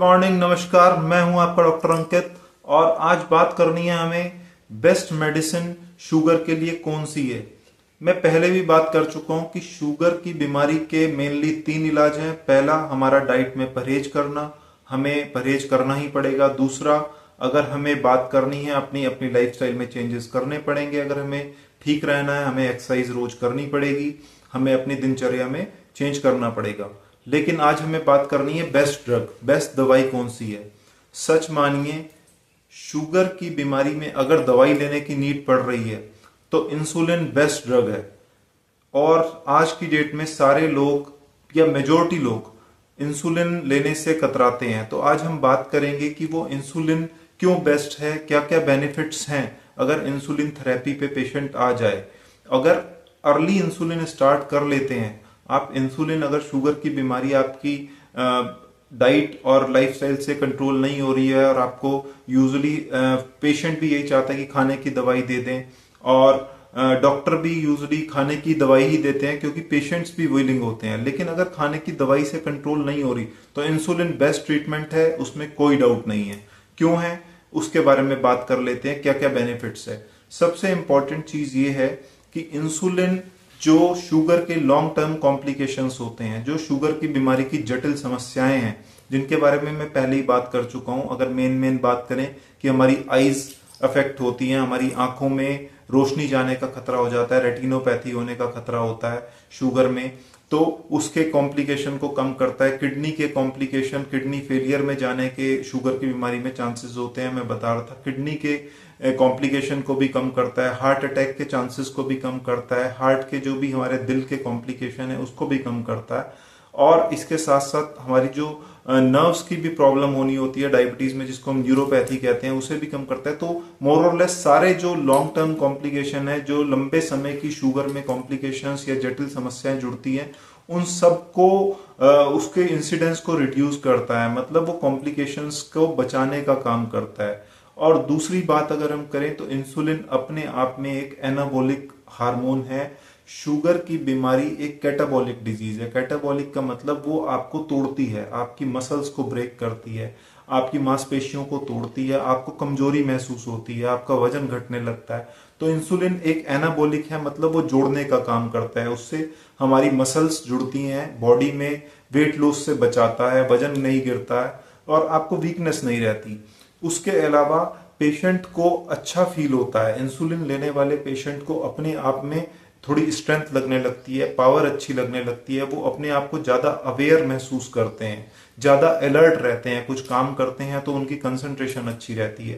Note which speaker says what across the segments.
Speaker 1: Morning, नमस्कार। मैं हूं आपका डॉक्टर अंकित और आज बात करनी है हमें बेस्ट मेडिसिन शुगर के लिए कौन सी है। मैं पहले भी बात कर चुका हूं कि शुगर की बीमारी के मेनली 3 इलाज हैं। पहला, हमारा डाइट में परहेज करना, हमें परहेज करना ही पड़ेगा। दूसरा, अगर हमें बात करनी है अपनी अपनी लाइफस्टाइल में चेंजेस करने पड़ेंगे। अगर हमें ठीक रहना है, हमें एक्सरसाइज रोज करनी पड़ेगी, हमें अपनी दिनचर्या में चेंज करना पड़ेगा। लेकिन आज हमें बात करनी है बेस्ट ड्रग, बेस्ट दवाई कौन सी है। सच मानिए, शुगर की बीमारी में अगर दवाई लेने की नीड पड़ रही है तो इंसुलिन बेस्ट ड्रग है। और आज की डेट में सारे लोग या मेजोरिटी लोग इंसुलिन लेने से कतराते हैं। तो आज हम बात करेंगे कि वो इंसुलिन क्यों बेस्ट है, क्या क्या बेनिफिट्स हैं अगर इंसुलिन थेरेपी पे पेशेंट आ जाए। अगर अर्ली इंसुलिन स्टार्ट कर लेते हैं आप, इंसुलिन अगर शुगर की बीमारी आपकी डाइट और लाइफस्टाइल से कंट्रोल नहीं हो रही है और आपको यूजुअली पेशेंट भी यही चाहता है कि खाने की दवाई दे दें और डॉक्टर भी यूजुअली खाने की दवाई ही देते हैं क्योंकि पेशेंट्स भी विलिंग होते हैं। लेकिन अगर खाने की दवाई से कंट्रोल नहीं हो रही तो इंसुलिन बेस्ट ट्रीटमेंट है, उसमें कोई डाउट नहीं है। क्यों है उसके बारे में बात कर लेते हैं, क्या क्या बेनिफिट्स है। सबसे इंपॉर्टेंट चीज ये है कि इंसुलिन जो शुगर के लॉन्ग टर्म कॉम्प्लिकेशंस होते हैं, जो शुगर की बीमारी की जटिल समस्याएं हैं, जिनके बारे में मैं पहले ही बात कर चुका हूं। अगर मेन बात करें कि हमारी आईज अफेक्ट होती हैं, हमारी आंखों में रोशनी जाने का खतरा हो जाता है, रेटिनोपैथी होने का खतरा होता है शुगर में, तो उसके कॉम्प्लिकेशन को कम करता है। किडनी के कॉम्प्लिकेशन, किडनी फेलियर में जाने के शुगर की बीमारी में चांसेस होते हैं, मैं बता रहा था। किडनी के कॉम्प्लिकेशन को भी कम करता है, हार्ट अटैक के चांसेस को भी कम करता है, हार्ट के जो भी हमारे दिल के कॉम्प्लिकेशन है उसको भी कम करता है। और इसके साथ साथ हमारी जो नर्व्स की भी प्रॉब्लम होनी होती है डायबिटीज में, जिसको हम न्यूरोपैथी कहते हैं, उसे भी कम करता है। तो मोर और लेस सारे जो लॉन्ग टर्म कॉम्प्लिकेशन है, जो लंबे समय की शुगर में कॉम्प्लिकेशंस या जटिल समस्याएं जुड़ती हैं, उन सबको उसके इंसिडेंस को रिड्यूस करता है, मतलब वो कॉम्प्लिकेशंस को बचाने का काम करता है। और दूसरी बात अगर हम करें तो इंसुलिन अपने आप में एक एनाबॉलिक हार्मोन है। शुगर की बीमारी एक कैटाबॉलिक डिजीज है। कैटाबॉलिक का मतलब वो आपको तोड़ती है, आपकी मसल्स को ब्रेक करती है, आपकी मांसपेशियों को तोड़ती है, आपको कमजोरी महसूस होती है, आपका वजन घटने लगता है। तो इंसुलिन एक एनाबॉलिक है, मतलब वो जोड़ने का काम करता है। उससे हमारी मसल्स जुड़ती हैं, बॉडी में वेट लॉस से बचाता है, वजन नहीं गिरता है और आपको वीकनेस नहीं रहती। उसके अलावा पेशेंट को अच्छा फील होता है। इंसुलिन लेने वाले पेशेंट को अपने आप में थोड़ी स्ट्रेंथ लगने लगती है, पावर अच्छी लगने लगती है, वो अपने आप को ज्यादा अवेयर महसूस करते हैं, ज्यादा अलर्ट रहते हैं, कुछ काम करते हैं तो उनकी कंसंट्रेशन अच्छी रहती है।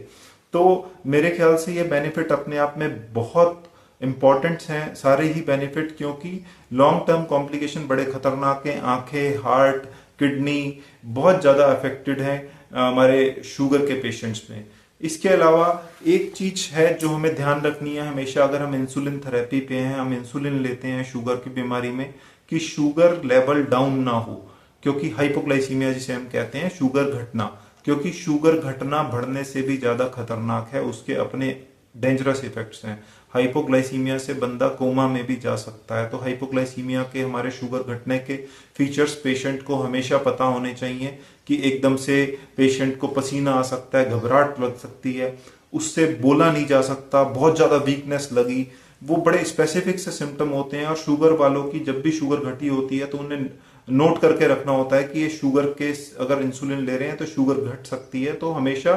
Speaker 1: तो मेरे ख्याल से ये बेनिफिट अपने आप में बहुत इंपॉर्टेंट हैं, सारे ही बेनिफिट, क्योंकि लॉन्ग टर्म कॉम्प्लिकेशन बड़े खतरनाक हैं। आंखें, हार्ट, किडनी बहुत ज्यादा अफेक्टेड है हमारे शुगर के पेशेंट्स में। इसके अलावा एक चीज है जो हमें ध्यान रखनी है हमेशा, अगर हम इंसुलिन थेरेपी पे हैं, हम इंसुलिन लेते हैं शुगर की बीमारी में, कि शुगर लेवल डाउन ना हो, क्योंकि हाइपोग्लाइसीमिया जिसे हम कहते हैं, शुगर घटना, क्योंकि शुगर घटना बढ़ने से भी ज्यादा खतरनाक है, उसके अपने डेंजरस इफेक्ट्स हैं। हाइपोग्लाइसीमिया से बंदा कोमा में भी जा सकता है। तो हाइपोग्लाइसीमिया के हमारे शुगर घटने के फीचर्स पेशेंट को हमेशा पता होने चाहिए कि एकदम से पेशेंट को पसीना आ सकता है, घबराहट लग सकती है, उससे बोला नहीं जा सकता, बहुत ज्यादा वीकनेस लगी, वो बड़े स्पेसिफिक से सिम्टम होते हैं। और शुगर वालों की जब भी शुगर घटी होती है तो उन्हें नोट करके रखना होता है कि ये शुगर के, अगर इंसुलिन ले रहे हैं तो शुगर घट सकती है। तो हमेशा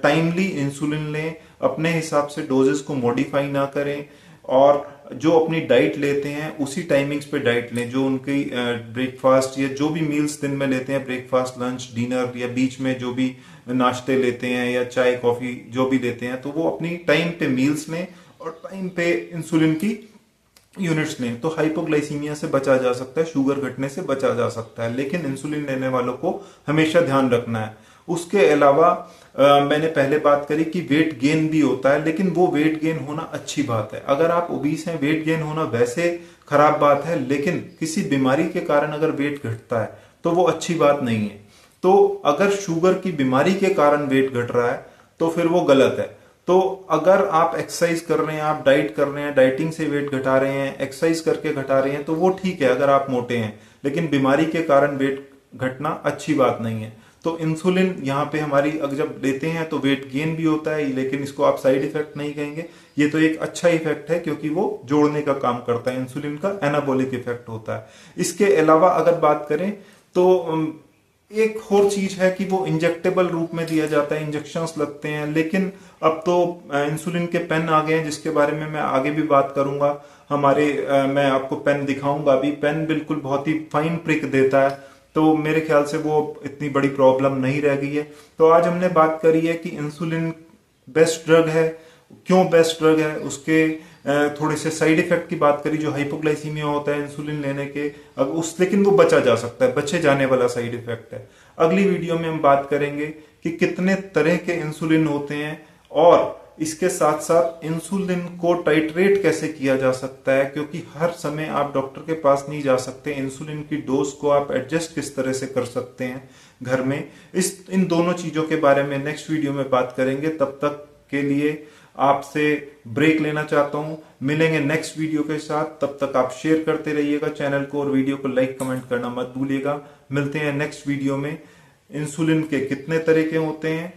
Speaker 1: टाइमली इंसुलिन लें, अपने हिसाब से डोजेस को मॉडिफाई ना करें, और जो अपनी डाइट लेते हैं उसी टाइमिंग्स पे डाइट लें। जो उनकी ब्रेकफास्ट या जो भी मील्स दिन में लेते हैं, ब्रेकफास्ट, लंच, डिनर, या बीच में जो भी नाश्ते लेते हैं या चाय कॉफी जो भी लेते हैं, तो वो अपनी टाइम पे मील्स लें और टाइम पे इंसुलिन की यूनिट्स लें। तो हाइपोग्लाइसीमिया से बचा जा सकता है, शुगर घटने से बचा जा सकता है। लेकिन इंसुलिन लेने वालों को हमेशा ध्यान रखना है। उसके अलावा मैंने पहले बात करी कि वेट गेन भी होता है, लेकिन वो वेट गेन होना अच्छी बात है। अगर आप ओबीस हैं, वेट गेन होना वैसे खराब बात है, लेकिन किसी बीमारी के कारण अगर वेट घटता है तो वो अच्छी बात नहीं है। तो अगर शुगर की बीमारी के कारण वेट घट रहा है तो फिर वो गलत है। तो अगर आप एक्सरसाइज कर रहे हैं, आप डाइट कर रहे हैं, डाइटिंग से वेट घटा रहे हैं, एक्सरसाइज करके घटा रहे हैं, तो वो ठीक है अगर आप मोटे हैं, लेकिन बीमारी के कारण वेट घटना अच्छी बात नहीं है। तो इंसुलिन यहाँ पे हमारी अगर जब लेते हैं तो वेट गेन भी होता है, लेकिन इसको आप साइड इफेक्ट नहीं कहेंगे, ये तो एक अच्छा इफेक्ट है क्योंकि वो जोड़ने का काम करता है। इंसुलिन का एनाबॉलिक इफेक्ट होता है। इसके अलावा अगर बात करें तो एक और चीज है कि वो इंजेक्टेबल रूप में दिया जाता है, इंजेक्शंस लगते हैं, लेकिन अब तो इंसुलिन के पेन आ गए हैं जिसके बारे में मैं आगे भी बात करूंगा। मैं आपको पेन दिखाऊंगा अभी। पेन बिल्कुल बहुत ही फाइन प्रिक देता है, तो मेरे ख्याल से वो इतनी बड़ी प्रॉब्लम नहीं रह गई है। तो आज हमने बात करी है कि इंसुलिन बेस्ट ड्रग है, क्यों बेस्ट ड्रग है, उसके थोड़े से साइड इफेक्ट की बात करी जो हाइपोग्लाइसीमिया होता है इंसुलिन लेने के, अब उस लेकिन वो बचा जा सकता है, बचे जाने वाला साइड इफेक्ट है। अगली वीडियो में हम बात करेंगे कि कितने तरह के इंसुलिन होते हैं और इसके साथ साथ इंसुलिन को टाइट्रेट कैसे किया जा सकता है, क्योंकि हर समय आप डॉक्टर के पास नहीं जा सकते। इंसुलिन की डोज को आप एडजस्ट किस तरह से कर सकते हैं घर में, इन दोनों चीजों के बारे में नेक्स्ट वीडियो में बात करेंगे। तब तक के लिए आपसे ब्रेक लेना चाहता हूं। मिलेंगे नेक्स्ट वीडियो के साथ, तब तक आप शेयर करते रहिएगा चैनल को और वीडियो को लाइक कमेंट करना मत भूलिएगा। मिलते हैं नेक्स्ट वीडियो में। इंसुलिन के कितने तरह के होते हैं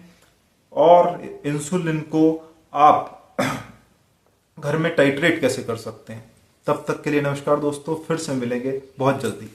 Speaker 1: और इंसुलिन को आप घर में टाइट्रेट कैसे कर सकते हैं। तब तक के लिए नमस्कार दोस्तों, फिर से मिलेंगे बहुत जल्दी।